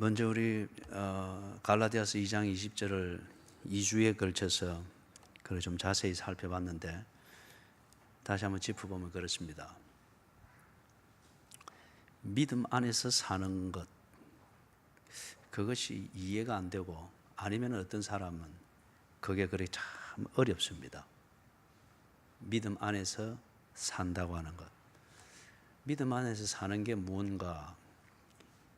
먼저 우리 갈라디아서 2장 20절을 2주에 걸쳐서 그걸 좀 자세히 살펴봤는데 다시 한번 짚어보면 그렇습니다. 믿음 안에서 사는 것, 그것이 이해가 안 되고 아니면 어떤 사람은 그게 그렇게 참 어렵습니다. 믿음 안에서 산다고 하는 것, 믿음 안에서 사는 게 뭔가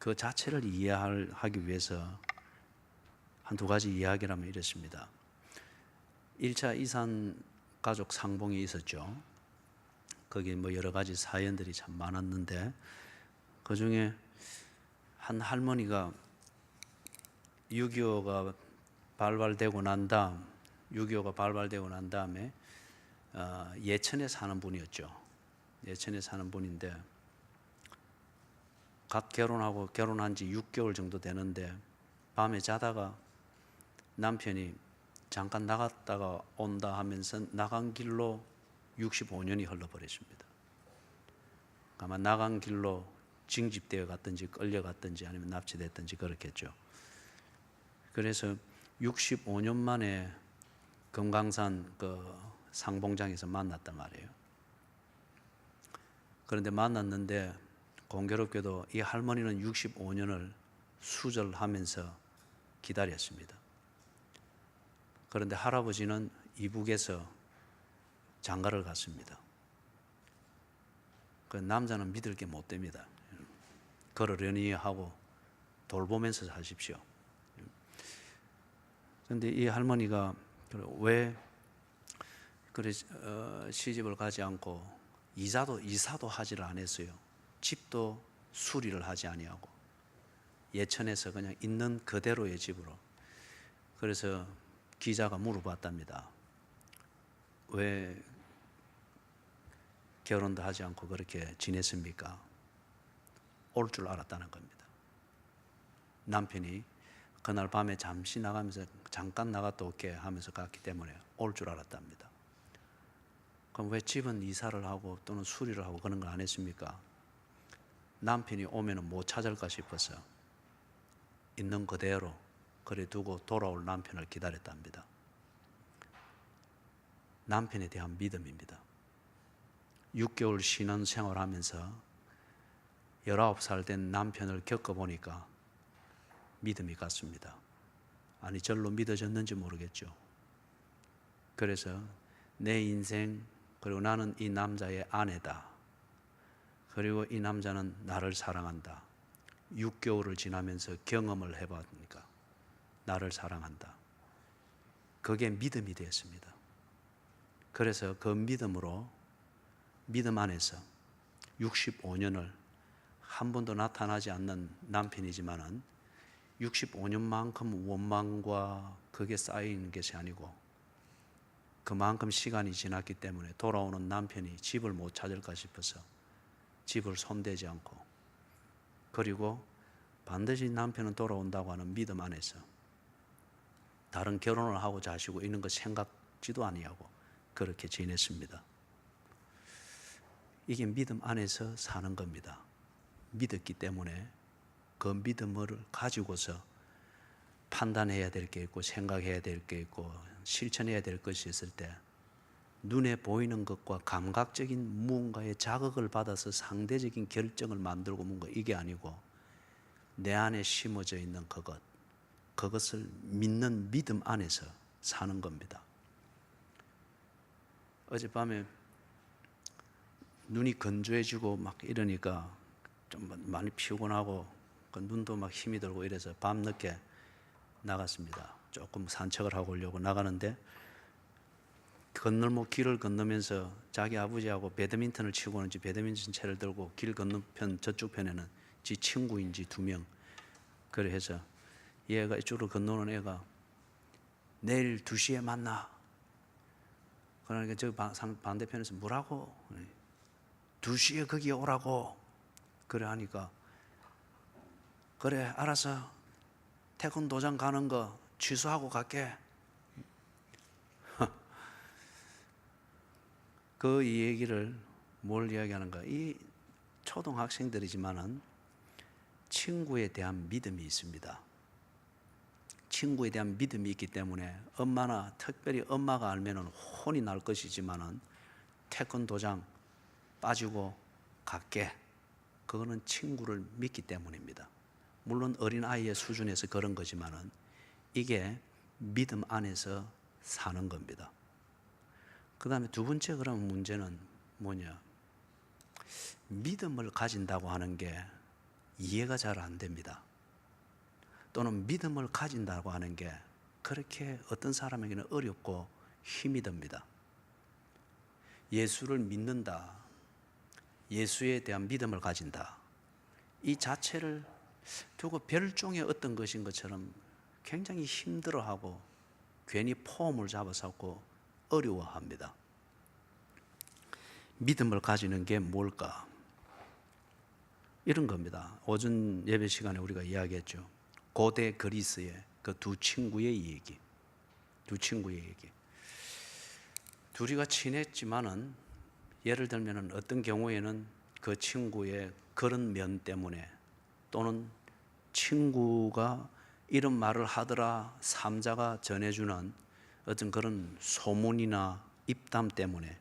그 자체를 이해하기 위해서 한 두 가지 이야기라면 이렇습니다. 1차 이산 가족 상봉이 있었죠. 거기에 여러 가지 사연들이 참 많았는데 그 중에 한 할머니가 6.25가 발발되고 난 다음에 예천에 사는 분이었죠. 예천에 사는 분인데 갓 결혼한 지 6개월 정도 되는데 밤에 자다가 남편이 잠깐 나갔다가 온다 하면서 나간 길로 65년이 흘러버렸습니다. 아마 나간 길로 징집되어 갔든지 끌려갔든지 아니면 납치됐든지 그렇겠죠. 그래서 65년 만에 금강산 그 상봉장에서 만났단 말이에요. 그런데 만났는데 공교롭게도 이 할머니는 65년을 수절하면서 기다렸습니다. 그런데 할아버지는 이북에서 장가를 갔습니다. 그 남자는 믿을 게 못 됩니다. 걸으려니 하고 돌보면서 사십시오. 그런데 이 할머니가 왜 그래 시집을 가지 않고 이사도 하지를 않았어요. 집도 수리를 하지 아니하고 예천에서 그냥 있는 그대로의 집으로. 그래서 기자가 물어봤답니다. 왜 결혼도 하지 않고 그렇게 지냈습니까? 올 줄 알았다는 겁니다. 남편이 그날 밤에 잠시 나가면서 잠깐 나갔다 올게 하면서 갔기 때문에 올 줄 알았답니다. 그럼 왜 집은 이사를 하고 또는 수리를 하고 그런 걸 안 했습니까? 남편이 오면은 못 찾을까 싶어서 있는 그대로 그래 두고 돌아올 남편을 기다렸답니다. 남편에 대한 믿음입니다. 6개월 신혼 생활하면서 19살 된 남편을 겪어보니까 믿음이 갔습니다. 아니 절로 믿어졌는지 모르겠죠. 그래서 내 인생 그리고 나는 이 남자의 아내다. 그리고 이 남자는 나를 사랑한다. 6개월을 지나면서 경험을 해봤으니까 나를 사랑한다. 그게 믿음이 되었습니다. 그래서 그 믿음으로 믿음 안에서 65년을 한 번도 나타나지 않는 남편이지만은 65년만큼 원망과 그게 쌓이는 것이 아니고 그만큼 시간이 지났기 때문에 돌아오는 남편이 집을 못 찾을까 싶어서 집을 손대지 않고 그리고 반드시 남편은 돌아온다고 하는 믿음 안에서 다른 결혼을 하고 자시고 있는 것 생각지도 아니하고 그렇게 지냈습니다. 이게 믿음 안에서 사는 겁니다. 믿었기 때문에 그 믿음을 가지고서 판단해야 될 게 있고 생각해야 될 게 있고 실천해야 될 것이 있을 때 눈에 보이는 것과 감각적인 무언가의 자극을 받아서 상대적인 결정을 만들고 뭔가 이게 아니고 내 안에 심어져 있는 그것을 믿는 믿음 안에서 사는 겁니다. 어젯밤에 눈이 건조해지고 막 이러니까 좀 많이 피곤하고 눈도 막 힘이 들고 이래서 밤늦게 나갔습니다. 조금 산책을 하고 오려고 나가는데 건널목 길을 건너면서 자기 아버지하고 배드민턴을 치고 오는지 배드민턴 채를 들고 길 건너편 저쪽 편에는 지 친구인지 2명 그래 해서 얘가 이쪽으로 건너는 애가 내일 2시에 만나. 그러니까 저 반대편에서 뭐라고? 2시에 거기 오라고. 그래 하니까 그래 알았어. 태권도장 가는 거 취소하고 갈게. 그 얘기를 뭘 이야기하는가? 이 초등학생들이지만은 친구에 대한 믿음이 있습니다. 친구에 대한 믿음이 있기 때문에 엄마나 특별히 엄마가 알면은 혼이 날 것이지만은 태권도장 빠지고 갈게. 그거는 친구를 믿기 때문입니다. 물론 어린아이의 수준에서 그런 거지만은 이게 믿음 안에서 사는 겁니다. 그 다음에 두 번째 그런 문제는 뭐냐? 믿음을 가진다고 하는 게 이해가 잘 안 됩니다. 또는 믿음을 가진다고 하는 게 그렇게 어떤 사람에게는 어렵고 힘이 듭니다. 예수를 믿는다, 예수에 대한 믿음을 가진다, 이 자체를 두고 별종의 어떤 것인 것처럼 굉장히 힘들어하고 괜히 폼을 잡아서 어려워합니다. 믿음을 가지는 게 뭘까? 이런 겁니다. 오전 예배 시간에 우리가 이야기했죠. 고대 그리스의 그 두 친구의 얘기. 둘이가 친했지만은 예를 들면은 어떤 경우에는 그 친구의 그런 면 때문에 또는 친구가 이런 말을 하더라 삼자가 전해주는 어떤 그런 소문이나 입담 때문에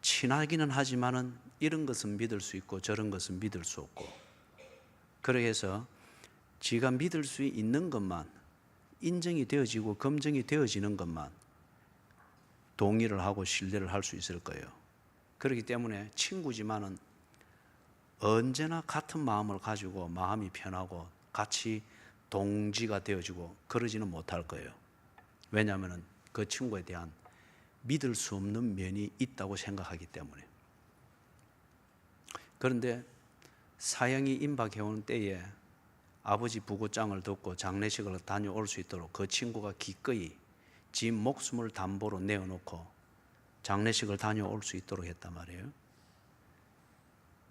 친하기는 하지만은 이런 것은 믿을 수 있고 저런 것은 믿을 수 없고, 그래서 지가 믿을 수 있는 것만 인정이 되어지고 검증이 되어지는 것만 동의를 하고 신뢰를 할 수 있을 거예요. 그렇기 때문에 친구지만은 언제나 같은 마음을 가지고 마음이 편하고 같이 동지가 되어지고 그러지는 못할 거예요. 왜냐하면 그 친구에 대한 믿을 수 없는 면이 있다고 생각하기 때문에. 그런데 사형이 임박해오는 때에 아버지 부고장을 듣고 장례식을 다녀올 수 있도록 그 친구가 기꺼이 지 목숨을 담보로 내어놓고 장례식을 다녀올 수 있도록 했단 말이에요.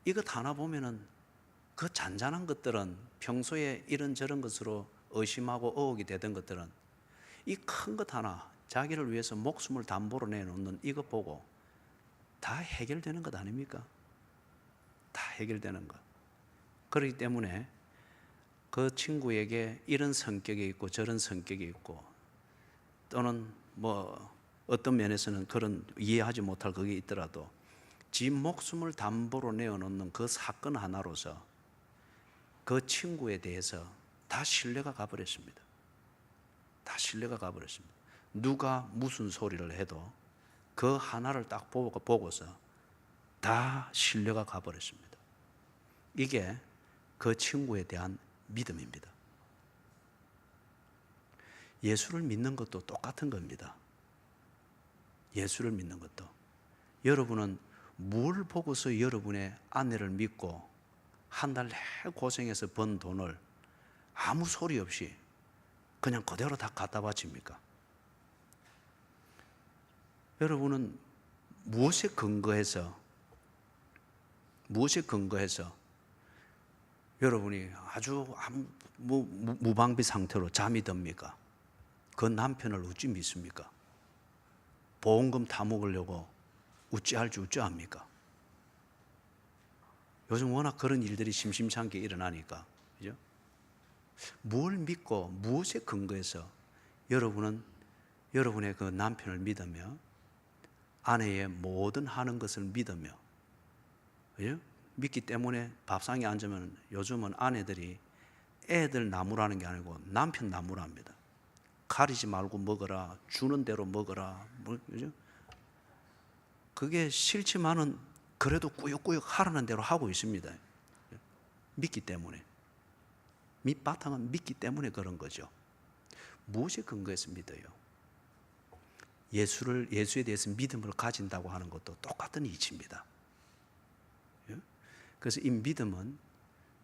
이것 하나 보면은 그 잔잔한 것들은 평소에 이런저런 것으로 의심하고 의혹이 되던 것들은 이 큰 것 하나 자기를 위해서 목숨을 담보로 내놓는 이것 보고 다 해결되는 것 아닙니까? 다 해결되는 것. 그렇기 때문에 그 친구에게 이런 성격이 있고 저런 성격이 있고 또는 뭐 어떤 면에서는 그런 이해하지 못할 그게 있더라도 지 목숨을 담보로 내어놓는 그 사건 하나로서 그 친구에 대해서 다 신뢰가 가버렸습니다. 다 신뢰가 가버렸습니다. 누가 무슨 소리를 해도 그 하나를 딱 보고서 다 신뢰가 가버렸습니다. 이게 그 친구에 대한 믿음입니다. 예수를 믿는 것도 똑같은 겁니다. 예수를 믿는 것도. 여러분은 뭘 보고서 여러분의 아내를 믿고 한 달 내내 고생해서 번 돈을 아무 소리 없이 그냥 그대로 다 갖다 바칩니까? 여러분은 무엇에 근거해서 여러분이 아주 무방비 상태로 잠이 듭니까? 그 남편을 어찌 믿습니까? 보험금 타먹으려고 어찌할지 어찌합니까? 요즘 워낙 그런 일들이 심심찮게 일어나니까, 그죠? 뭘 믿고 무엇에 근거해서 여러분은 여러분의 그 남편을 믿으며 아내의 모든 하는 것을 믿으며, 그죠? 믿기 때문에 밥상에 앉으면 요즘은 아내들이 애들 나무라는 게 아니고 남편 나무랍니다. 가리지 말고 먹어라, 주는 대로 먹어라, 그죠? 그게 싫지만은 그래도 꾸역꾸역 하라는 대로 하고 있습니다. 믿기 때문에. 밑바탕은 믿기 때문에 그런 거죠. 무엇에 근거해서 믿어요? 예수에 대해서 믿음을 가진다고 하는 것도 똑같은 이치입니다. 그래서 이 믿음은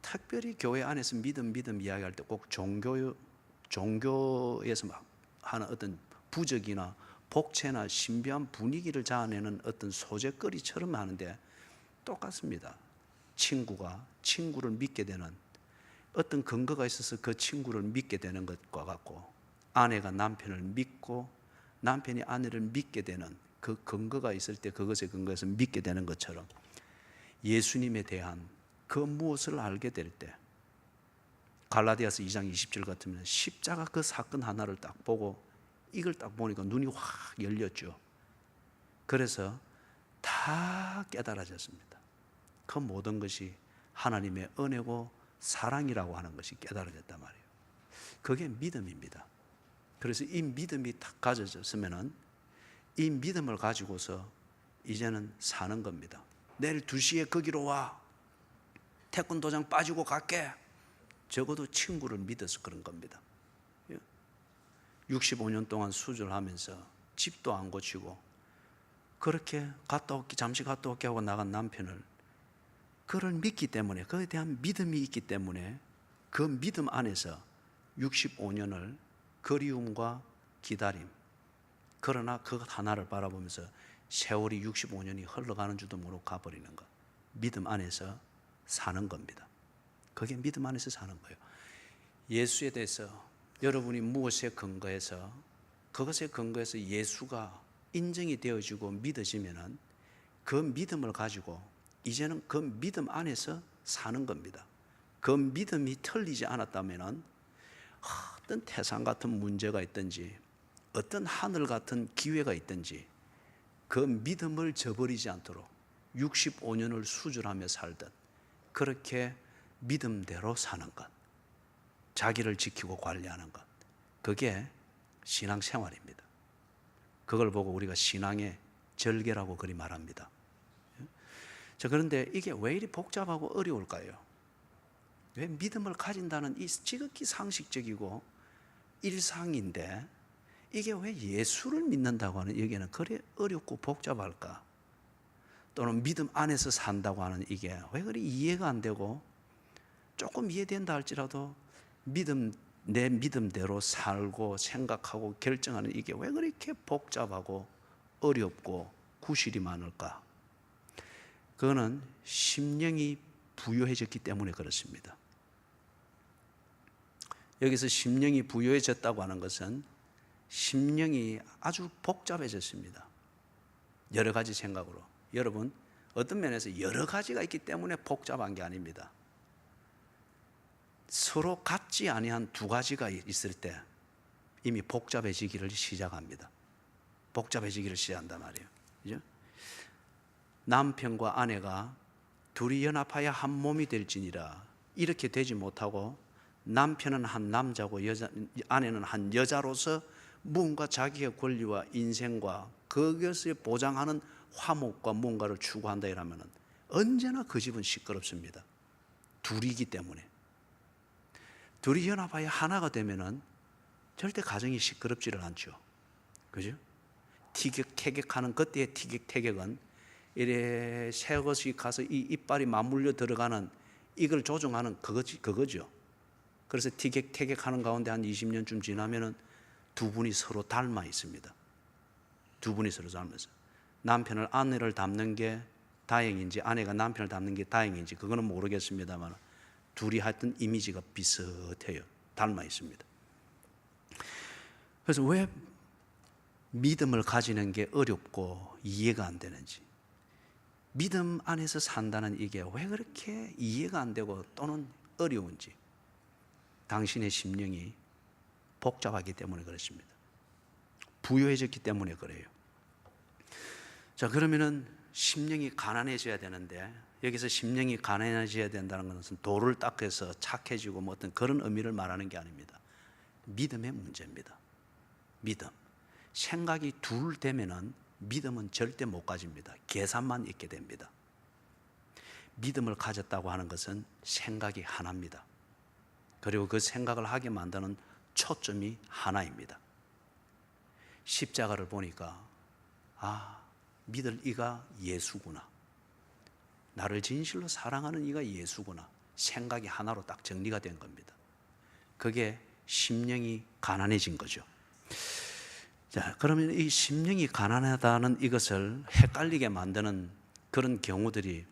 특별히 교회 안에서 믿음 이야기할 때 꼭 종교에서 막 하는 어떤 부적이나 복채나 신비한 분위기를 자아내는 어떤 소재거리처럼 하는데 똑같습니다. 친구가 친구를 믿게 되는 어떤 근거가 있어서 그 친구를 믿게 되는 것과 같고, 아내가 남편을 믿고 남편이 아내를 믿게 되는 그 근거가 있을 때 그것에 근거해서 믿게 되는 것처럼 예수님에 대한 그 무엇을 알게 될 때 갈라디아서 2장 20절 같으면 십자가 그 사건 하나를 딱 보고 이걸 딱 보니까 눈이 확 열렸죠. 그래서 다 깨달아졌습니다. 그 모든 것이 하나님의 은혜고 사랑이라고 하는 것이 깨달아졌단 말이에요. 그게 믿음입니다. 그래서 이 믿음이 딱 가져졌으면은 이 믿음을 가지고서 이제는 사는 겁니다. 내일 2시에 거기로 와. 태권도장 빠지고 갈게. 적어도 친구를 믿어서 그런 겁니다. 65년 동안 수술을 하면서 집도 안 고치고 그렇게 잠시 갔다 올게 하고 나간 남편을 그를 믿기 때문에, 그에 대한 믿음이 있기 때문에 그 믿음 안에서 65년을 그리움과 기다림, 그러나 그것 하나를 바라보면서 세월이 65년이 흘러가는 줄도 모르고 가버리는 것, 믿음 안에서 사는 겁니다. 그게 믿음 안에서 사는 거예요. 예수에 대해서 여러분이 무엇에 근거해서, 그것에 근거해서 예수가 인정이 되어지고 믿어지면은 그 믿음을 가지고 이제는 그 믿음 안에서 사는 겁니다. 그 믿음이 틀리지 않았다면은 어떤 태산 같은 문제가 있든지 어떤 하늘 같은 기회가 있든지 그 믿음을 저버리지 않도록 65년을 수술하며 살듯 그렇게 믿음대로 사는 것, 자기를 지키고 관리하는 것, 그게 신앙생활입니다. 그걸 보고 우리가 신앙의 절개라고 그리 말합니다. 자, 그런데 이게 왜 이리 복잡하고 어려울까요? 왜 믿음을 가진다는 이 지극히 상식적이고 일상인데 이게 왜 예수를 믿는다고 하는 얘기는 그래 어렵고 복잡할까? 또는 믿음 안에서 산다고 하는 이게 왜 그리 이해가 안 되고, 조금 이해된다 할지라도 내 믿음대로 살고 생각하고 결정하는 이게 왜 그렇게 복잡하고 어렵고 구실이 많을까? 그거는 심령이 부요해졌기 때문에 그렇습니다. 여기서 심령이 부요해졌다고 하는 것은 심령이 아주 복잡해졌습니다. 여러 가지 생각으로. 여러분, 어떤 면에서 여러 가지가 있기 때문에 복잡한 게 아닙니다. 서로 같지 아니한 두 가지가 있을 때 이미 복잡해지기를 시작합니다. 복잡해지기를 시작한단 말이에요. 그죠? 남편과 아내가 둘이 연합하여 한 몸이 될지니라, 이렇게 되지 못하고 남편은 한 남자고 아내는 한 여자로서 무언가 자기의 권리와 인생과 그것을 보장하는 화목과 뭔가를 추구한다 이러면 언제나 그 집은 시끄럽습니다. 둘이기 때문에. 둘이 연합하여 하나가 되면은 절대 가정이 시끄럽지를 않죠. 그죠? 티격태격하는 그때의 티격태격은 이래 새 것이 가서 이 이빨이 맞물려 들어가는 이걸 조종하는 그거죠. 그래서 티격태격하는 가운데 한 20년쯤 지나면은 두 분이 서로 닮아 있습니다. 두 분이 서로 닮아서 남편을 아내를 닮는 게 다행인지 아내가 남편을 닮는 게 다행인지 그거는 모르겠습니다만 둘이 하여튼 이미지가 비슷해요. 닮아 있습니다. 그래서 왜 믿음을 가지는 게 어렵고 이해가 안 되는지, 믿음 안에서 산다는 이게 왜 그렇게 이해가 안 되고 또는 어려운지, 당신의 심령이 복잡하기 때문에 그렇습니다. 부요해졌기 때문에 그래요. 자, 그러면은 심령이 가난해져야 되는데, 여기서 심령이 가난해져야 된다는 것은 도를 닦아서 착해지고 뭐 어떤 그런 의미를 말하는 게 아닙니다. 믿음의 문제입니다. 믿음. 생각이 둘 되면은 믿음은 절대 못 가집니다. 계산만 있게 됩니다. 믿음을 가졌다고 하는 것은 생각이 하나입니다. 그리고 그 생각을 하게 만드는 초점이 하나입니다. 십자가를 보니까 믿을 이가 예수구나, 나를 진실로 사랑하는 이가 예수구나, 생각이 하나로 딱 정리가 된 겁니다. 그게 심령이 가난해진 거죠. 자, 그러면 이 심령이 가난하다는 이것을 헷갈리게 만드는 그런 경우들이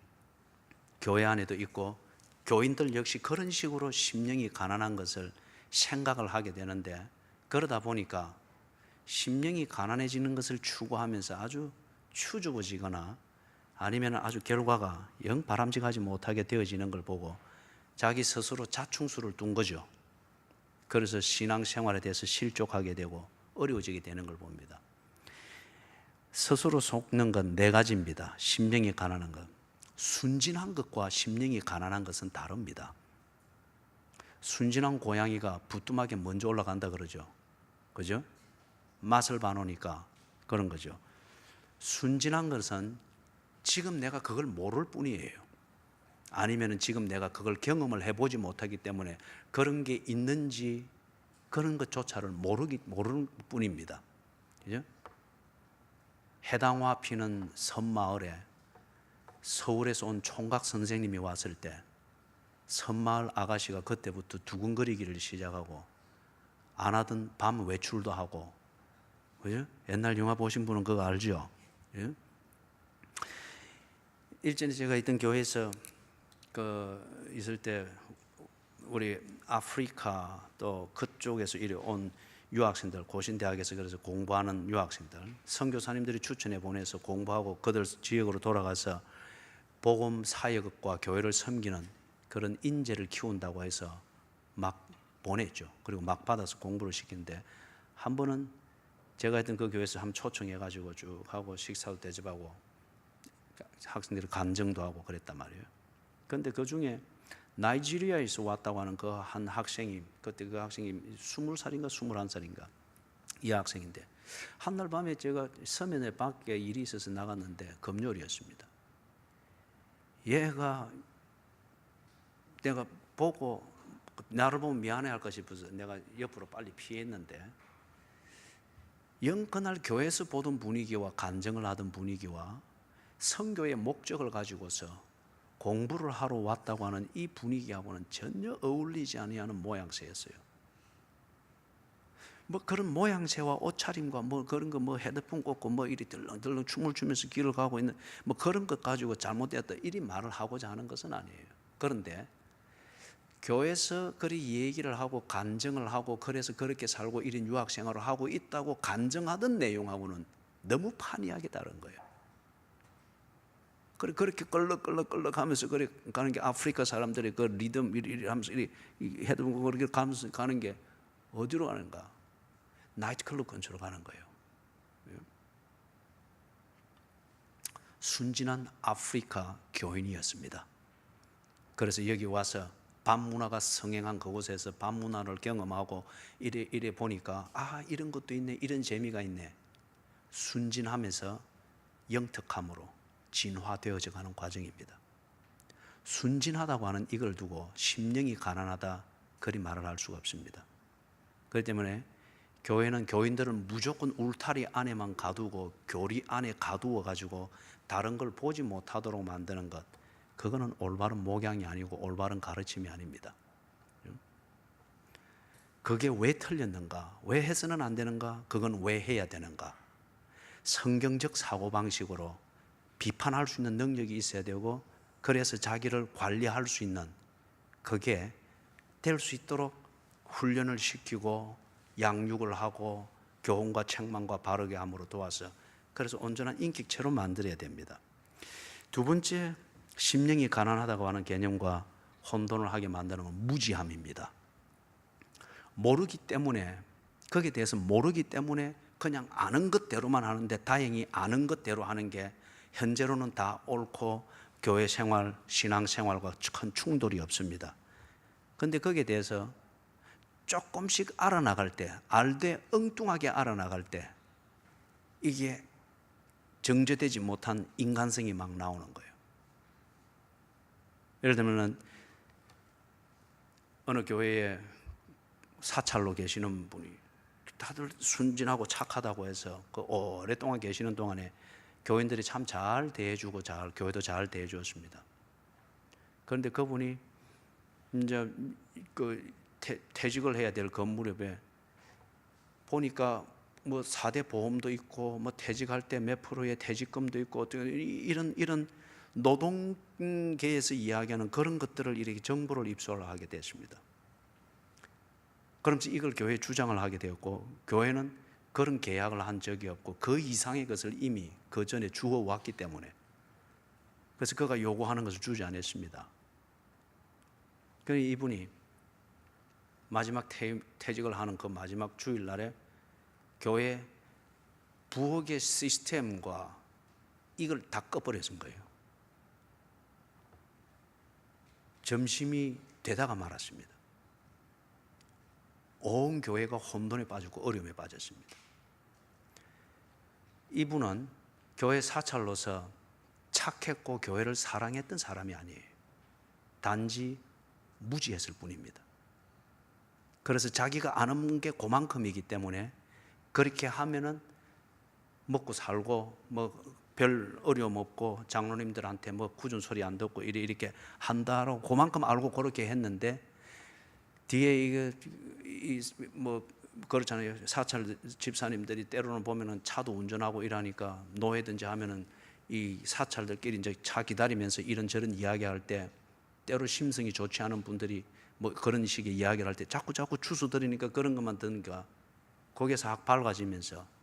교회 안에도 있고, 교인들 역시 그런 식으로 심령이 가난한 것을 생각을 하게 되는데, 그러다 보니까 심령이 가난해지는 것을 추구하면서 아주 추주부지거나 아니면 아주 결과가 영 바람직하지 못하게 되어지는 걸 보고 자기 스스로 자충수를 둔 거죠. 그래서 신앙생활에 대해서 실족하게 되고 어려워지게 되는 걸 봅니다. 스스로 속는 건 네 가지입니다. 심령이 가난한 것. 순진한 것과 심령이 가난한 것은 다릅니다. 순진한 고양이가 부뚜막에 먼저 올라간다 그러죠. 그죠? 맛을 봐놓으니까 그런 거죠. 순진한 것은 지금 내가 그걸 모를 뿐이에요. 아니면 지금 내가 그걸 경험을 해보지 못하기 때문에 그런 게 있는지 그런 것조차를 모르는 뿐입니다. 그죠? 해당화 피는 섬마을에 서울에서 온 총각 선생님이 왔을 때 섬마을 아가씨가 그때부터 두근거리기를 시작하고 안 하던 밤 외출도 하고, 그죠? 옛날 영화 보신 분은 그거 알죠? 예? 일전에 제가 있던 교회에서 있을 때 우리 아프리카 또 그쪽에서 이리 온 유학생들, 고신대학에서 그래서 공부하는 유학생들 선교사님들이 추천해 보내서 공부하고 그들 지역으로 돌아가서 복음 사역과 교회를 섬기는 그런 인재를 키운다고 해서 막 보냈죠. 그리고 막 받아서 공부를 시키는데 한 번은 제가 했던 그 교회에서 한번 초청해 가지고 쭉 하고 식사도 대접하고 학생들이 간증도 하고 그랬단 말이에요. 그런데 그 중에 나이지리아에서 왔다고 하는 그 한 학생이, 그때 그 학생이 20살인가 21살인가 이 학생인데 한날 밤에 제가 서면에 밖에 일이 있어서 나갔는데 금요일이었습니다. 얘가 내가 보고 나를 보면 미안해할까 싶어서 내가 옆으로 빨리 피했는데 영 그날 교회에서 보던 분위기와 간증을 하던 분위기와 선교의 목적을 가지고서 공부를 하러 왔다고 하는 이 분위기하고는 전혀 어울리지 아니하는 모양새였어요. 뭐 그런 모양새와 옷차림과 뭐 그런 거 뭐 헤드폰 꽂고 뭐 이리 들렁들렁 춤을 추면서 길을 가고 있는 뭐 그런 것 가지고 잘못되었다 이리 말을 하고자 하는 것은 아니에요. 그런데 교회에서 그리 얘기를 하고 간증을 하고 그래서 그렇게 살고 이런 유학 생활을 하고 있다고 간증하던 내용하고는 너무 판이하게 다른 거예요. 그렇게 끌럭끌럭 하면서 그래 가는 게 아프리카 사람들의 그 리듬 이리 하면서 이리 헤드폰 그렇게 가면서 가는 게 어디로 가는가? 나이트클럽 근처로 가는 거예요. 순진한 아프리카 교인이었습니다. 그래서 여기 와서 밤문화가 성행한 그곳에서 밤문화를 경험하고 이래 보니까 아 이런 것도 있네, 이런 재미가 있네. 순진하면서 영특함으로 진화되어져 가는 과정입니다. 순진하다고 하는 이걸 두고 심령이 가난하다 그리 말을 할 수가 없습니다. 그렇기 때문에 교회는 교인들은 무조건 울타리 안에만 가두고 교리 안에 가두어 가지고 다른 걸 보지 못하도록 만드는 것, 그거는 올바른 목양이 아니고 올바른 가르침이 아닙니다. 그게 왜 틀렸는가? 왜 해서는 안 되는가? 그건 왜 해야 되는가? 성경적 사고방식으로 비판할 수 있는 능력이 있어야 되고 그래서 자기를 관리할 수 있는 그게 될 수 있도록 훈련을 시키고 양육을 하고 교훈과 책망과 바르게 함으로 도와서 그래서 온전한 인격체로 만들어야 됩니다. 두 번째, 심령이 가난하다고 하는 개념과 혼돈을 하게 만드는 건 무지함입니다. 모르기 때문에, 거기에 대해서 모르기 때문에 그냥 아는 것대로만 하는데 다행히 아는 것대로 하는 게 현재로는 다 옳고 교회 생활, 신앙 생활과 큰 충돌이 없습니다. 그런데 거기에 대해서 조금씩 알아나갈 때, 알되 엉뚱하게 알아나갈 때 이게 정제되지 못한 인간성이 막 나오는 거예요. 예를 들면 어느 교회에 사찰로 계시는 분이 다들 순진하고 착하다고 해서 그 오랫동안 계시는 동안에 교인들이 참 잘 대해주고 교회도 잘 대해주었습니다. 그런데 그분이 이제 퇴직을 해야 될 건물에 보니까 뭐 4대 보험도 있고 뭐 퇴직할 때 몇 프로의 퇴직금도 있고 이런 노동계에서 이야기하는 그런 것들을 이렇게 정보를 입수를 하게 됐습니다. 그러면서 이걸 교회에 주장을 하게 되었고 교회는 그런 계약을 한 적이 없고 그 이상의 것을 이미 그 전에 주어왔기 때문에 그래서 그가 요구하는 것을 주지 않았습니다. 그 이분이 마지막 퇴직을 하는 그 마지막 주일날에 교회 부엌의 시스템과 이걸 다 꺼버렸은 거예요. 점심이 되다가 말았습니다. 온 교회가 혼돈에 빠졌고 어려움에 빠졌습니다. 이분은 교회 사찰로서 착했고 교회를 사랑했던 사람이 아니에요. 단지 무지했을 뿐입니다. 그래서 자기가 아는 게 그만큼이기 때문에 그렇게 하면은 먹고 살고 뭐 별 어려움 없고 장로님들한테 뭐 꾸준 소리 안 듣고 이렇게 한다라고 그만큼 알고 그렇게 했는데, 뒤에 이게 뭐 그렇잖아요. 사찰 집사님들이 때로는 보면은 차도 운전하고 이러니까 노예든지 하면은 이 사찰들끼리 이제 차 기다리면서 이런저런 이야기할 때 때로 심성이 좋지 않은 분들이 뭐 그런 식의 이야기를 할 때 자꾸 추수 들으니까 그런 것만 듣니까 거기에서 학 밝아지면서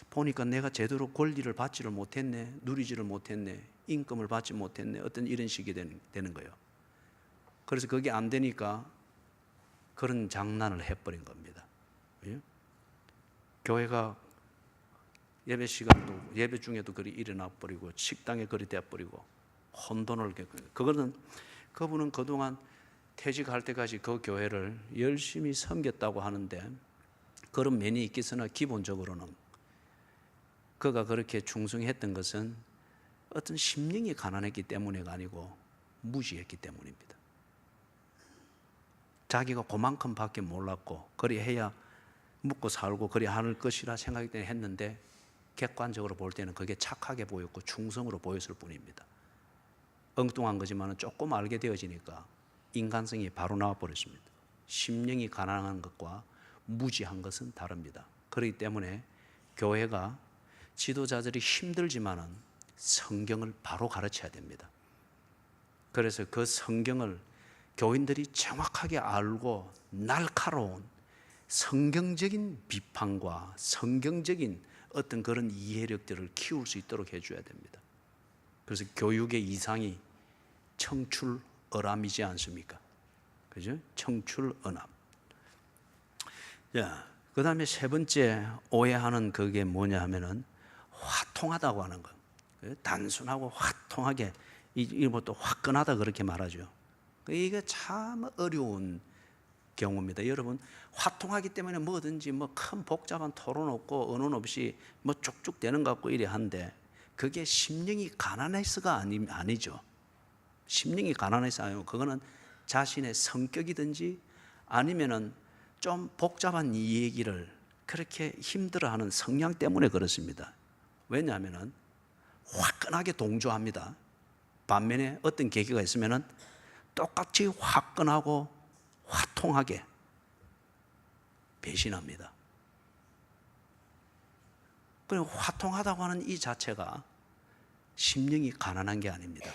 보니까 내가 제대로 권리를 받지를 못했네, 누리지를 못했네, 인금을 받지 못했네, 어떤 이런 식이 되는 거예요. 그래서 그게 안 되니까 그런 장난을 해버린 겁니다. 예? 교회가 예배 시간도 예배 중에도 그리 일어나 버리고 식당에 그리 돼 버리고 혼돈을 그분은 그동안 퇴직할 때까지 그 교회를 열심히 섬겼다고 하는데, 그런 면이 있겠으나 기본적으로는 그가 그렇게 충성했던 것은 어떤 심령이 가난했기 때문에가 아니고 무지했기 때문입니다. 자기가 그만큼 밖에 몰랐고 그리 해야 묵고 살고 그리 하는 것이라 생각이 했는데, 객관적으로 볼 때는 그게 착하게 보였고 충성으로 보였을 뿐입니다. 엉뚱한 거지만 조금 알게 되어지니까 인간성이 바로 나와 버렸습니다. 심령이 가난한 것과 무지한 것은 다릅니다. 그렇기 때문에 교회가 지도자들이 힘들지만은 성경을 바로 가르쳐야 됩니다. 그래서 그 성경을 교인들이 정확하게 알고 날카로운 성경적인 비판과 성경적인 어떤 그런 이해력들을 키울 수 있도록 해줘야 됩니다. 그래서 교육의 이상이 청출어람이지 않습니까? 그죠? 청출어람. 자, 그 다음에 세 번째 오해하는 그게 뭐냐 하면은 화통하다고 하는 거. 단순하고 화통하게, 뭐 또 화끈하다 그렇게 말하죠. 이게 참 어려운 경우입니다. 여러분, 화통하기 때문에 뭐든지 뭐 큰 복잡한 토론 없고 언론 없이 뭐 쭉쭉 되는 것 같고 이래 한데, 그게 심령이 가난해서가 아니죠. 심령이 가난해서 아니고 그거는 자신의 성격이든지 아니면은 좀 복잡한 이 얘기를 그렇게 힘들어하는 성향 때문에 그렇습니다. 왜냐하면은 화끈하게 동조합니다. 반면에 어떤 계기가 있으면은 똑같이 화끈하고 화통하게 배신합니다. 그리고 화통하다고 하는 이 자체가 심령이 가난한 게 아닙니다.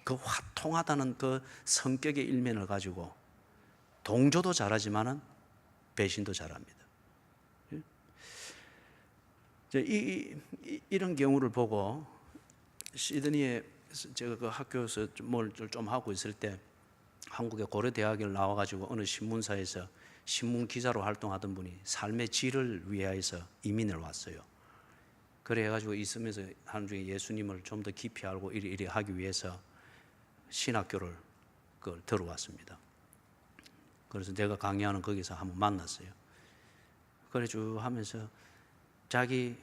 그 화통하다는 그 성격의 일면을 가지고 동조도 잘하지만은 배신도 잘합니다. 이런 경우를 보고 시드니에 제가 그 학교에서 뭘 좀 하고 있을 때 한국의 고려대학에 나와가지고 어느 신문사에서 신문 기자로 활동하던 분이 삶의 질을 위하여서 이민을 왔어요. 그래가지고 있으면서 하는 중에 예수님을 좀 더 깊이 알고 이리 하기 위해서 신학교를 들어왔습니다. 그래서 내가 강의하는 거기서 한번 만났어요. 그래 쭉 하면서 자기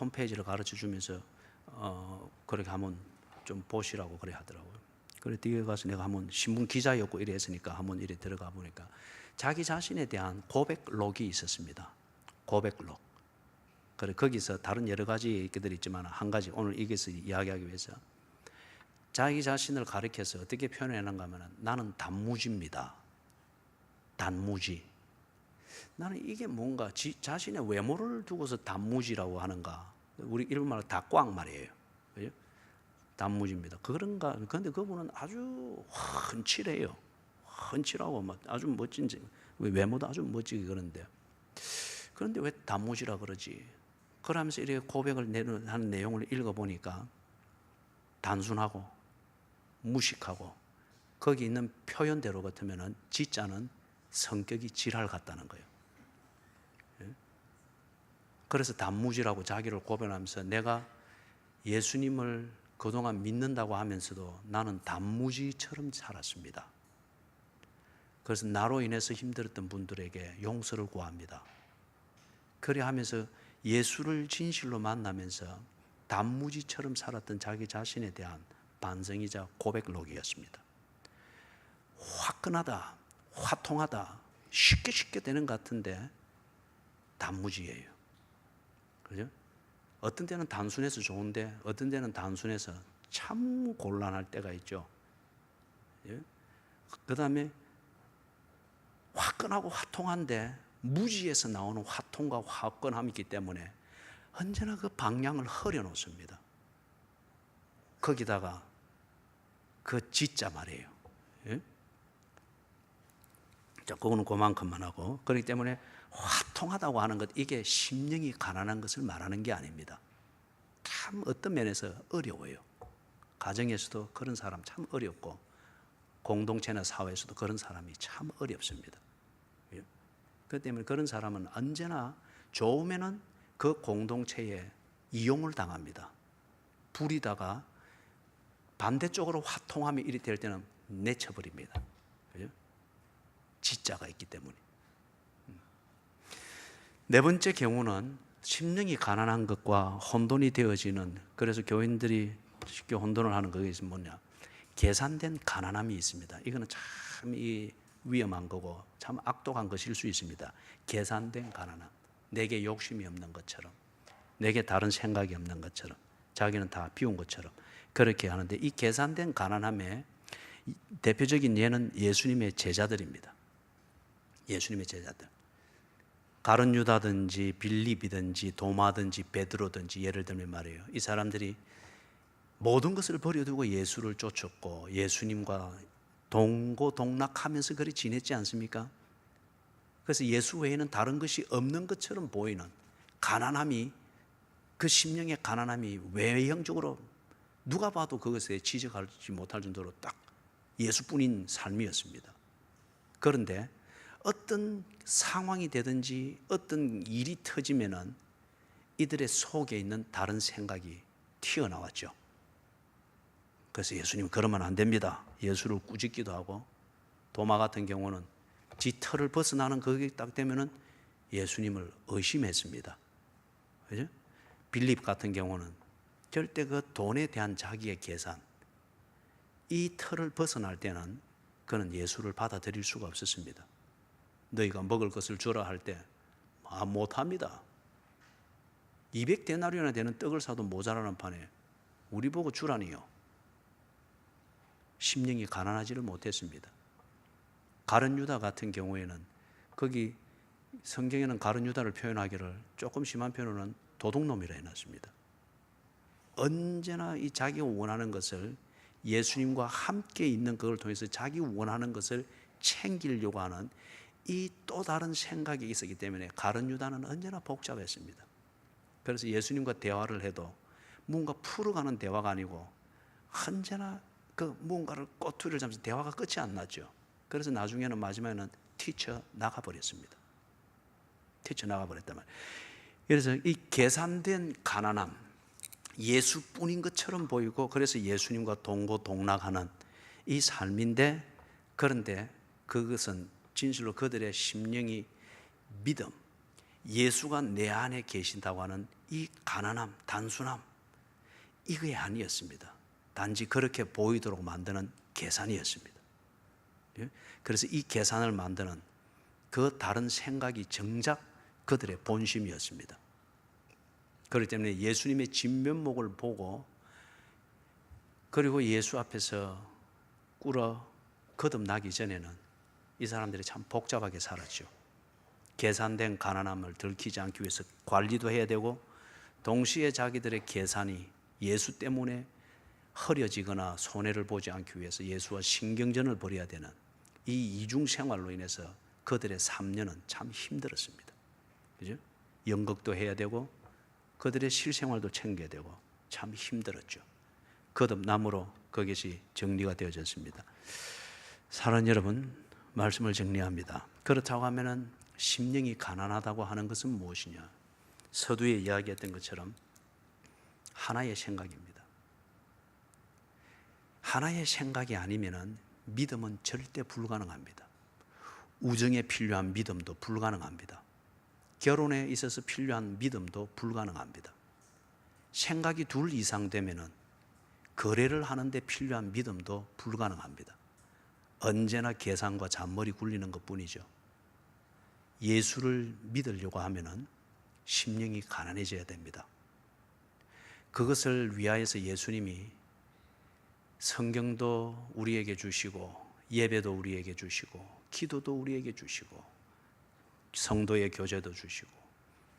홈페이지를 가르쳐 주면서 그렇게 한번 좀 보시라고 그래 하더라고요. 그래 뒤에 가서 내가 한번 신문 기자였고 이래 했으니까 한번 이래 들어가 보니까 자기 자신에 대한 고백록이 있었습니다. 고백록. 그래 거기서 다른 여러 가지 것들이 있지만 한 가지 오늘 여기서 이야기하기 위해서 자기 자신을 가리켜서 어떻게 표현하는가 하면 나는 단무지입니다. 단무지. 나는 이게 뭔가 자신의 외모를 두고서 단무지라고 하는가. 우리 일본말로 닭광 말이에요. 그죠? 단무지입니다. 그런가. 그런데 그분은 아주 훤칠해요. 훤칠하고 아주 멋진, 외모도 아주 멋지게 그런데. 그런데 왜 단무지라 그러지? 그러면서 이렇게 고백을 하는 내용을 읽어보니까 단순하고 무식하고 거기 있는 표현대로 같으면 지자는 성격이 지랄 같다는 거예요. 그래서 단무지라고 자기를 고백하면서 내가 예수님을 그동안 믿는다고 하면서도 나는 단무지처럼 살았습니다. 그래서 나로 인해서 힘들었던 분들에게 용서를 구합니다. 그래 하면서 예수를 진실로 만나면서 단무지처럼 살았던 자기 자신에 대한 반성이자 고백록이었습니다. 화끈하다, 화통하다, 쉽게 되는 것 같은데 단무지예요. 그죠? 어떤 때는 단순해서 좋은데 어떤 때는 단순해서 참 곤란할 때가 있죠. 예? 그 다음에 화끈하고 화통한데 무지에서 나오는 화통과 화끈함이 있기 때문에 언제나 그 방향을 흐려놓습니다. 거기다가 그 지자 말이에요. 예? 자, 그거는 그만큼만 하고, 그렇기 때문에 화통하다고 하는 것, 이게 심령이 가난한 것을 말하는 게 아닙니다. 참 어떤 면에서 어려워요. 가정에서도 그런 사람 참 어렵고 공동체나 사회에서도 그런 사람이 참 어렵습니다. 그렇기 때문에 그런 사람은 언제나 좋으면은 그 공동체에 이용을 당합니다. 부리다가 반대쪽으로 화통함이 이리 될 때는 내쳐버립니다. 그죠? 지자가 있기 때문에. 네 번째 경우는 심령이 가난한 것과 혼돈이 되어지는, 그래서 교인들이 쉽게 혼돈을 하는 것이 뭐냐, 계산된 가난함이 있습니다. 이거는 참 위험한 거고 참 악독한 것일 수 있습니다. 계산된 가난함. 내게 욕심이 없는 것처럼, 내게 다른 생각이 없는 것처럼, 자기는 다 비운 것처럼 그렇게 하는데, 이 계산된 가난함의 대표적인 예는 예수님의 제자들입니다. 예수님의 제자들. 가룟 유다든지 빌립이든지 도마든지 베드로든지, 예를 들면 말이에요, 이 사람들이 모든 것을 버려두고 예수를 쫓았고 예수님과 동고동락하면서 그리 지냈지 않습니까? 그래서 예수 외에는 다른 것이 없는 것처럼 보이는 가난함이, 그 심령의 가난함이 외형적으로 누가 봐도 그것에 지적하지 못할 정도로 딱 예수뿐인 삶이었습니다. 그런데 어떤 상황이 되든지 어떤 일이 터지면은 이들의 속에 있는 다른 생각이 튀어나왔죠. 그래서 예수님 그러면 안 됩니다. 예수를 꾸짖기도 하고, 도마 같은 경우는 지 털을 벗어나는 그게 딱 되면은 예수님을 의심했습니다. 그죠? 빌립 같은 경우는 절대 그 돈에 대한 자기의 계산, 이 털을 벗어날 때는 그는 예수를 받아들일 수가 없었습니다. 너희가 먹을 것을 주라 할 때 못합니다. 200데나리온이나 되는 떡을 사도 모자라는 판에 우리 보고 주라니요. 심령이 가난하지를 못했습니다. 가룟 유다 같은 경우에는, 거기 성경에는 가룟 유다를 표현하기를 조금 심한 표현으로는 도둑놈이라 해놨습니다. 언제나 이 자기가 원하는 것을, 예수님과 함께 있는 그걸 통해서 자기 원하는 것을 챙기려고 하는 이 또 다른 생각이 있었기 때문에 가룟 유다는 언제나 복잡했습니다. 그래서 예수님과 대화를 해도 뭔가 풀어가는 대화가 아니고 언제나 그 뭔가를 꼬투리를 잡면서 대화가 끝이 안 났죠. 그래서 나중에는 마지막에는 튀쳐나가버렸습니다. 튀쳐나가버렸단 말이에요. 그래서 이 계산된 가난함, 예수뿐인 것처럼 보이고, 그래서 예수님과 동고동락하는 이 삶인데, 그런데 그것은 진실로 그들의 심령이 믿음, 예수가 내 안에 계신다고 하는 이 가난함, 단순함, 이게 아니었습니다. 단지 그렇게 보이도록 만드는 계산이었습니다. 그래서 이 계산을 만드는 그 다른 생각이 정작 그들의 본심이었습니다. 그렇기 때문에 예수님의 진면목을 보고, 그리고 예수 앞에서 꿇어 거듭나기 전에는 이 사람들이 참 복잡하게 살았죠. 계산된 가난함을 들키지 않기 위해서 관리도 해야 되고, 동시에 자기들의 계산이 예수 때문에 흐려지거나 손해를 보지 않기 위해서 예수와 신경전을 벌여야 되는 이 이중 생활로 인해서 그들의 3년은 참 힘들었습니다. 그죠? 연극도 해야 되고 그들의 실생활도 챙겨야 되고 참 힘들었죠. 거듭남으로 그것이 정리가 되어졌습니다. 사랑하는 여러분, 말씀을 정리합니다. 그렇다고 하면은 심령이 가난하다고 하는 것은 무엇이냐? 서두에 이야기했던 것처럼 하나의 생각입니다. 하나의 생각이 아니면은 믿음은 절대 불가능합니다. 우정에 필요한 믿음도 불가능합니다. 결혼에 있어서 필요한 믿음도 불가능합니다. 생각이 둘 이상 되면은 거래를 하는데 필요한 믿음도 불가능합니다. 언제나 계산과 잔머리 굴리는 것뿐이죠. 예수를 믿으려고 하면은 심령이 가난해져야 됩니다. 그것을 위하여서 예수님이 성경도 우리에게 주시고 예배도 우리에게 주시고 기도도 우리에게 주시고 성도의 교제도 주시고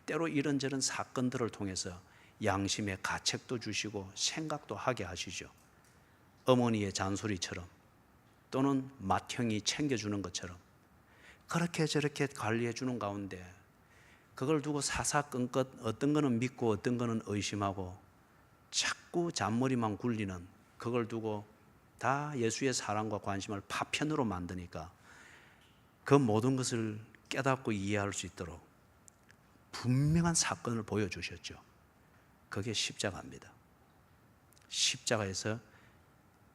때로 이런저런 사건들을 통해서 양심의 가책도 주시고 생각도 하게 하시죠. 어머니의 잔소리처럼 또는 맏형이 챙겨주는 것처럼 그렇게 저렇게 관리해 주는 가운데 그걸 두고 사사건건 어떤 거는 믿고 어떤 거는 의심하고 자꾸 잔머리만 굴리는 그걸 두고 다 예수의 사랑과 관심을 파편으로 만드니까 그 모든 것을 깨닫고 이해할 수 있도록 분명한 사건을 보여주셨죠. 그게 십자가입니다. 십자가에서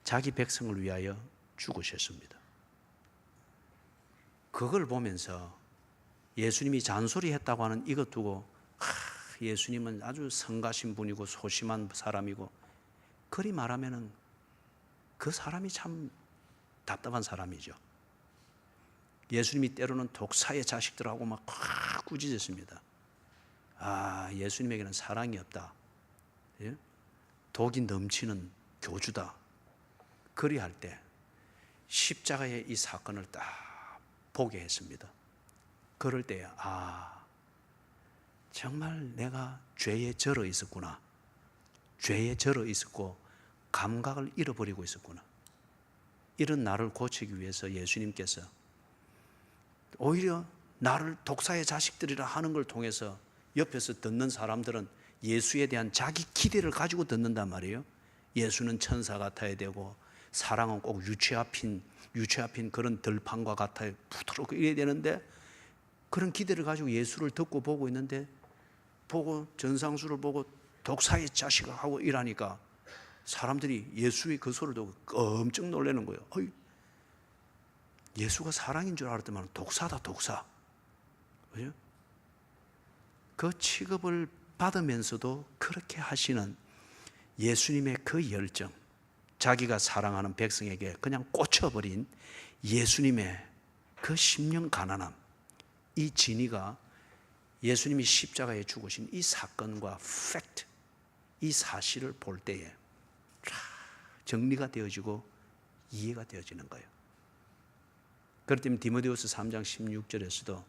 자기 백성을 위하여 죽으셨습니다. 그걸 보면서 예수님이 잔소리했다고 하는 이것 두고 예수님은 아주 성가신 분이고 소심한 사람이고 그리 말하면은 그 사람이 참 답답한 사람이죠. 예수님이 때로는 독사의 자식들하고 막 꾸짖었습니다. 예수님에게는 사랑이 없다. 예? 독이 넘치는 교주다. 그리할 때 십자가의 이 사건을 딱 보게 했습니다. 그럴 때에 정말 내가 죄에 절어 있었구나. 죄에 절어 있었고 감각을 잃어버리고 있었구나. 이런 나를 고치기 위해서 예수님께서 오히려 나를 독사의 자식들이라 하는 걸 통해서 옆에서 듣는 사람들은 예수에 대한 자기 기대를 가지고 듣는단 말이에요. 예수는 천사 같아야 되고 사랑은 꼭 유체 앞인 그런 들판과 같아야 부드럽고 이래야 되는데 그런 기대를 가지고 예수를 듣고 보고 있는데 보고 전상수를 보고 독사의 자식을 하고 이러니까 사람들이 예수의 그 소리를 듣고 깜짝 놀라는 거예요. 예수가 사랑인 줄 알았더만 독사다 독사. 그죠? 그 취급을 받으면서도 그렇게 하시는 예수님의 그 열정, 자기가 사랑하는 백성에게 그냥 꽂혀버린 예수님의 그 심령 가난함, 이 진리가 예수님이 십자가에 죽으신 이 사건과 팩트, 이 사실을 볼 때에 정리가 되어지고 이해가 되어지는 거예요. 그렇기 때문에 디모데후서 3장 16절에서도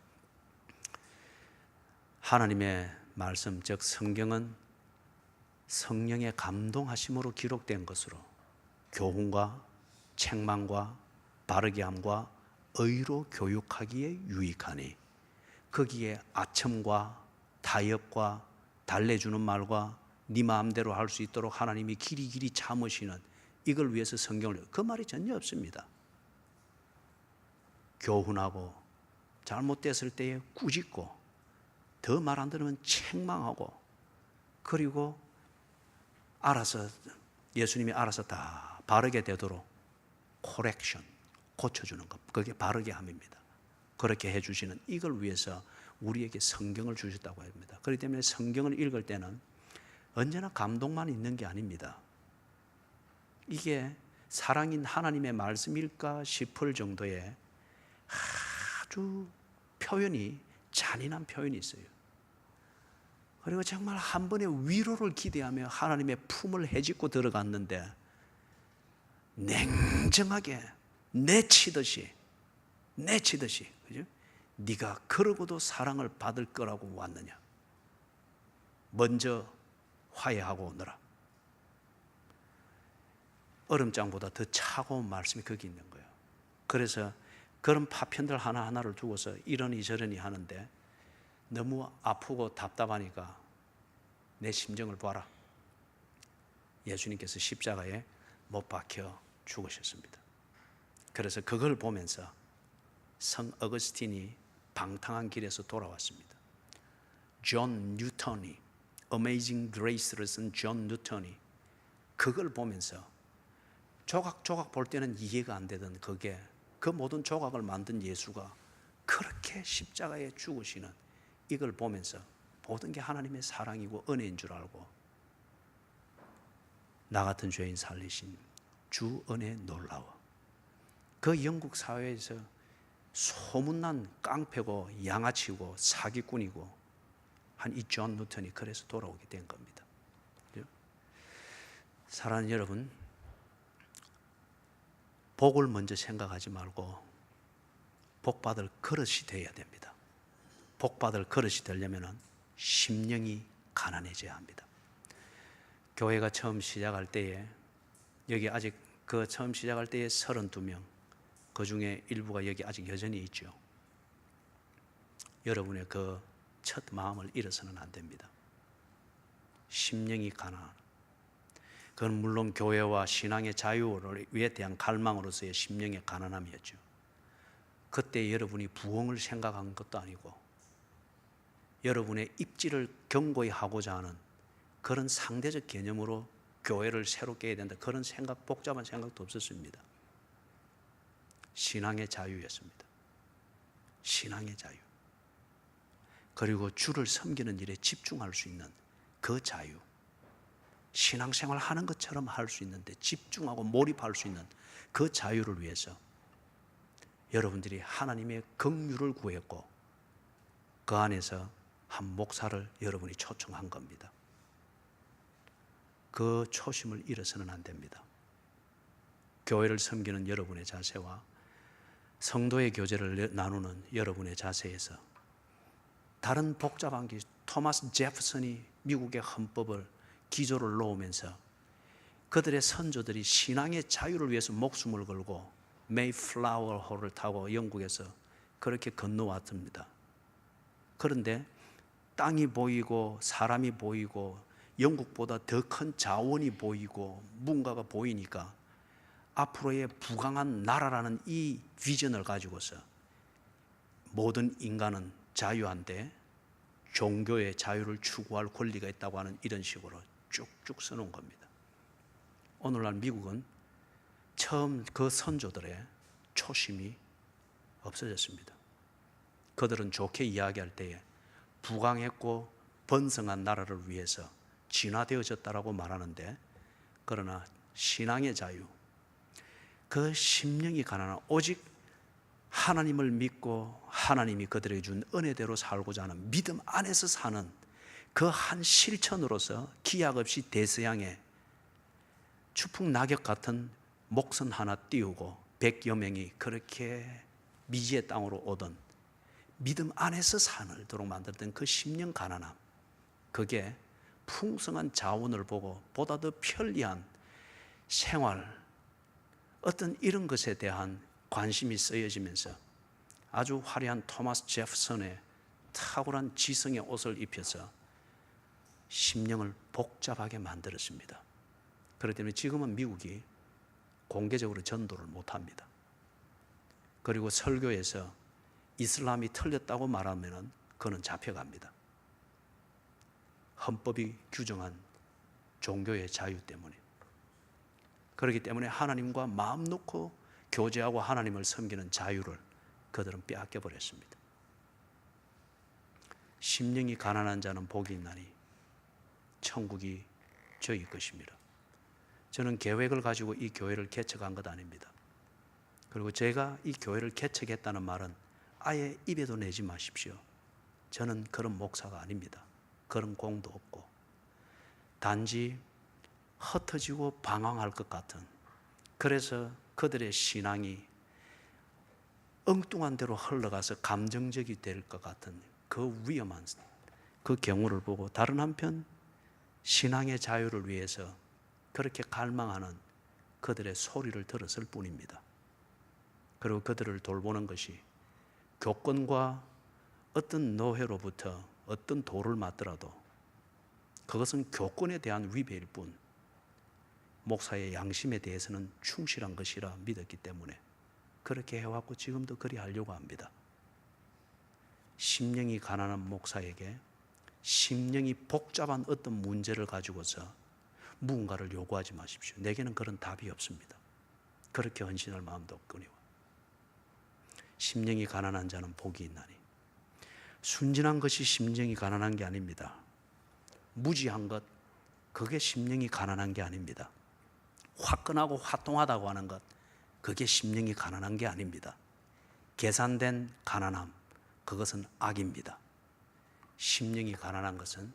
하나님의 말씀, 즉 성경은 성령의 감동하심으로 기록된 것으로 교훈과 책망과 바르게 함과 의로 교육하기에 유익하니 거기에 아첨과 타협과 달래주는 말과 네 마음대로 할 수 있도록 하나님이 길이 참으시는 이걸 위해서 성경을 그 말이 전혀 없습니다. 교훈하고 잘못됐을 때에 꾸짖고 더 말 안 들으면 책망하고 그리고 알아서 예수님이 알아서 다 바르게 되도록 코렉션 고쳐주는 것 그게 바르게 함입니다. 그렇게 해주시는 이걸 위해서 우리에게 성경을 주셨다고 합니다. 그렇기 때문에 성경을 읽을 때는 언제나 감동만 있는 게 아닙니다. 이게 사랑인 하나님의 말씀일까 싶을 정도의 아주 표현이 잔인한 표현이 있어요. 그리고 정말 한 번의 위로를 기대하며 하나님의 품을 헤집고 들어갔는데 냉정하게 내치듯이 그죠? 네가 그러고도 사랑을 받을 거라고 왔느냐? 먼저 화해하고 오너라. 얼음장보다 더 차가운 말씀이 거기 있는 거예요. 그래서 그런 파편들 하나하나를 두고서 이러니 저러니 하는데 너무 아프고 답답하니까 내 심정을 봐라. 예수님께서 십자가에 못 박혀 죽으셨습니다. 그래서 그걸 보면서 성 어거스틴이 방탕한 길에서 돌아왔습니다. 존 뉴턴이 Amazing Grace를 쓴 존 뉴턴이 그걸 보면서 조각조각 볼 때는 이해가 안 되던 그게 그 모든 조각을 만든 예수가 그렇게 십자가에 죽으시는 이걸 보면서 모든 게 하나님의 사랑이고 은혜인 줄 알고 나 같은 죄인 살리신 주 은혜 놀라워. 그 영국 사회에서 소문난 깡패고 양아치고 사기꾼이고 한 이 존 뉴턴이 그래서 돌아오게 된 겁니다. 사랑하는 여러분, 복을 먼저 생각하지 말고 복받을 그릇이 되어야 됩니다. 복받을 그릇이 되려면 심령이 가난해져야 합니다. 교회가 처음 시작할 때에 여기 아직 그 처음 시작할 때에 32명, 그 중에 일부가 여기 아직 여전히 있죠. 여러분의 그 첫 마음을 잃어서는 안 됩니다. 심령이 가난한, 그건 물론 교회와 신앙의 자유를 위해 대한 갈망으로서의 심령의 가난함이었죠. 그때 여러분이 부흥을 생각한 것도 아니고 여러분의 입지를 견고히 하고자 하는 그런 상대적 개념으로 교회를 새롭게 해야 된다, 그런 생각, 복잡한 생각도 없었습니다. 신앙의 자유였습니다. 신앙의 자유. 그리고 주를 섬기는 일에 집중할 수 있는 그 자유. 신앙생활 하는 것처럼 할 수 있는데 집중하고 몰입할 수 있는 그 자유를 위해서 여러분들이 하나님의 긍휼을 구했고 그 안에서 한 목사를 여러분이 초청한 겁니다. 그 초심을 잃어서는 안 됩니다. 교회를 섬기는 여러분의 자세와 성도의 교제를 나누는 여러분의 자세에서 다른 복잡한 게 토마스 제프슨이 미국의 헌법을 기조를 놓으면서 그들의 선조들이 신앙의 자유를 위해서 목숨을 걸고 메이플라워호를 타고 영국에서 그렇게 건너왔습니다. 그런데 땅이 보이고 사람이 보이고 영국보다 더 큰 자원이 보이고 뭔가가 보이니까 앞으로의 부강한 나라라는 이 비전을 가지고서 모든 인간은 자유한데 종교의 자유를 추구할 권리가 있다고 하는 이런 식으로 쭉쭉 써놓은 겁니다. 오늘날 미국은 처음 그 선조들의 초심이 없어졌습니다. 그들은 좋게 이야기할 때에 부강했고 번성한 나라를 위해서 진화되어졌다라고 말하는데, 그러나 신앙의 자유, 그 심령이 가난한, 오직 하나님을 믿고 하나님이 그들에게 준 은혜대로 살고자 하는 믿음 안에서 사는 그 한 실천으로서 기약 없이 대서양에 추풍 낙엽 같은 목선 하나 띄우고 100여 명이 그렇게 미지의 땅으로 오던 믿음 안에서 살도록 만들었던 그 심령 가난함, 그게 풍성한 자원을 보고 보다 더 편리한 생활, 어떤 이런 것에 대한 관심이 쓰여지면서 아주 화려한 토마스 제프슨의 탁월한 지성의 옷을 입혀서 심령을 복잡하게 만들었습니다. 그렇기 때문에 지금은 미국이 공개적으로 전도를 못합니다. 그리고 설교에서 이슬람이 틀렸다고 말하면 그는 잡혀갑니다. 헌법이 규정한 종교의 자유 때문에. 그렇기 때문에 하나님과 마음 놓고 교제하고 하나님을 섬기는 자유를 그들은 빼앗겨 버렸습니다. 심령이 가난한 자는 복이 있나니 천국이 저희 것입니다. 저는 계획을 가지고 이 교회를 개척한 것 아닙니다. 그리고 제가 이 교회를 개척했다는 말은 아예 입에도 내지 마십시오. 저는 그런 목사가 아닙니다. 그런 공도 없고, 단지 흩어지고 방황할 것 같은, 그래서 그들의 신앙이 엉뚱한 대로 흘러가서 감정적이 될 것 같은 그 위험한 그 경우를 보고 다른 한편 신앙의 자유를 위해서 그렇게 갈망하는 그들의 소리를 들었을 뿐입니다. 그리고 그들을 돌보는 것이 교권과 어떤 노회로부터 어떤 도를 맞더라도 그것은 교권에 대한 위배일 뿐 목사의 양심에 대해서는 충실한 것이라 믿었기 때문에 그렇게 해왔고 지금도 그리 하려고 합니다. 심령이 가난한 목사에게 심령이 복잡한 어떤 문제를 가지고서 무언가를 요구하지 마십시오. 내게는 그런 답이 없습니다. 그렇게 헌신할 마음도 없거니와. 심령이 가난한 자는 복이 있나니. 순진한 것이 심령이 가난한 게 아닙니다. 무지한 것, 그게 심령이 가난한 게 아닙니다. 화끈하고 화통하다고 하는 것, 그게 심령이 가난한 게 아닙니다. 계산된 가난함, 그것은 악입니다. 심령이 가난한 것은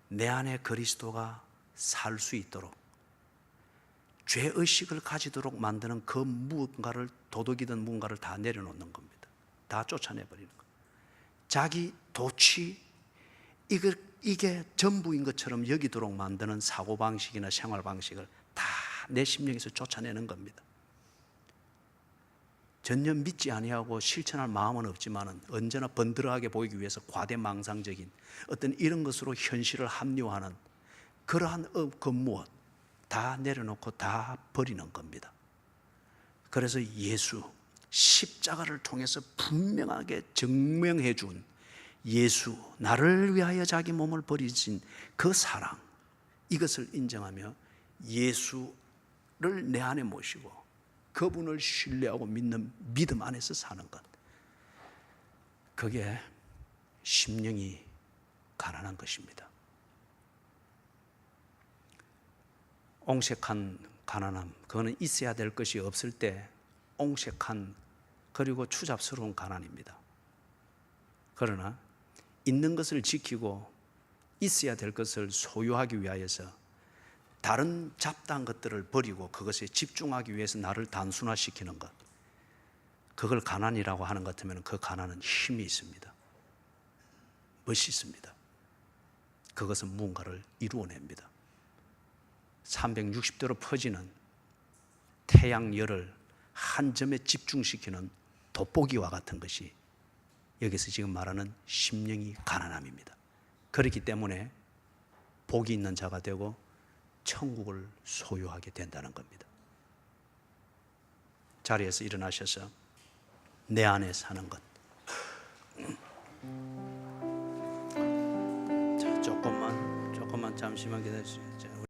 내 안에 그리스도가 살 수 있도록 죄의식을 가지도록 만드는 그 무언가를, 도덕이든 무언가를 다 내려놓는 겁니다. 다 쫓아내버리는 겁니다. 자기 도취, 이게 전부인 것처럼 여기도록 만드는 사고방식이나 생활방식을 다 내 심령에서 쫓아내는 겁니다. 전혀 믿지 아니하고 실천할 마음은 없지만 언제나 번들어하게 보이기 위해서 과대망상적인 어떤 이런 것으로 현실을 합리화하는 그러한 그 무엇 다 내려놓고 다 버리는 겁니다. 그래서 예수, 십자가를 통해서 분명하게 증명해 준 예수, 나를 위하여 자기 몸을 버리신 그 사랑, 이것을 인정하며 예수를 내 안에 모시고 그분을 신뢰하고 믿는 믿음 안에서 사는 것, 그게 심령이 가난한 것입니다. 옹색한 가난함, 그거는 있어야 될 것이 없을 때 옹색한, 그리고 추잡스러운 가난입니다. 그러나 있는 것을 지키고 있어야 될 것을 소유하기 위하여서 다른 잡다한 것들을 버리고 그것에 집중하기 위해서 나를 단순화시키는 것, 그걸 가난이라고 하는 것 같으면 그 가난은 힘이 있습니다. 멋있습니다. 그것은 무언가를 이루어냅니다. 360도로 퍼지는 태양열을 한 점에 집중시키는 돋보기와 같은 것이 여기서 지금 말하는 심령이 가난함입니다. 그렇기 때문에 복이 있는 자가 되고 천국을 소유하게 된다는 겁니다. 자리에서 일어나셔서 내 안에 사는 것. 자, 조금만 잠시만 기다리시죠.